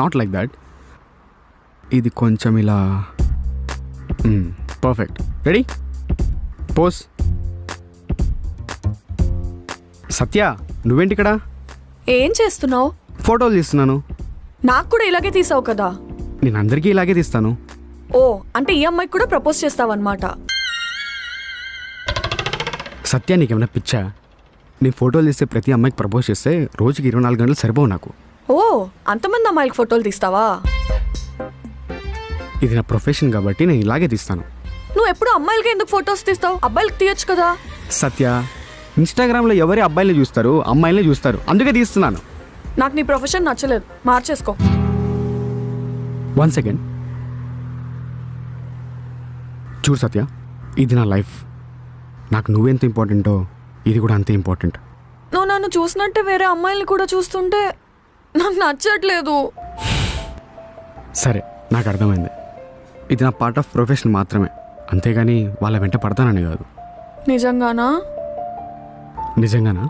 Not like that. ఇది కొంచెం ఇలా. పర్ఫెక్ట్. రెడీ? పోస్. సత్య, నువ్వేంటి ఇక్కడ? ఏం చేస్తున్నావు? ఫోటోలు తీస్తున్నాను. నాకు కూడా ఇలాగే తీసావు కదా. నేను అందరికీ ఇలాగే తీస్తాను. ఓ, అంటే ఈ అమ్మాయికి కూడా ప్రపోజ్ చేస్తావన్నమాట. సత్య, నీకేమైనా పిచ్చా? నేను ఫోటోలు తీస్తే ప్రతి అమ్మాయికి ప్రపోజ్ చేస్తే రోజుకి 24 గంటలు సరిపోవు నాకు. ఓ, అంతమంది అమ్మాయిలకు ఫోటోలు తీస్తావా? ఇది నా ప్రొఫెషన్ కాబట్టి నేను ఇలాగే తీస్తాను. నువ్వు ఎప్పుడు అమ్మాయిలకి ఎందుకు ఫొటోస్ తీస్తావు? అబ్బాయిలకి తీయొచ్చు కదా. సత్య, ఇన్స్టాగ్రామ్లో ఎవరి అబ్బాయిలు చూస్తారు, అమ్మాయిలనే చూస్తారు, అందుకే తీస్తున్నాను. నాకు నీ ప్రొఫెషన్ నచ్చలేదు, మార్చేసుకో. 1 సెకండ్. చూడు సత్య, ఇది నా లైఫ్. నాకు నువ్వెంత ఇంపార్టెంటో ఇది కూడా అంతే ఇంపార్టెంట్. నువ్వు నన్ను చూసినట్టే వేరే అమ్మాయిల్ని కూడా చూస్తుంటే నాకు నచ్చట్లేదు. సరే, నాకు అర్థమైంది. ఇది నా పార్ట్ ఆఫ్ ప్రొఫెషన్ మాత్రమే, అంతేగాని వాళ్ళ వెంట పడతానని కాదు. నిజంగానా? నిజంగానా?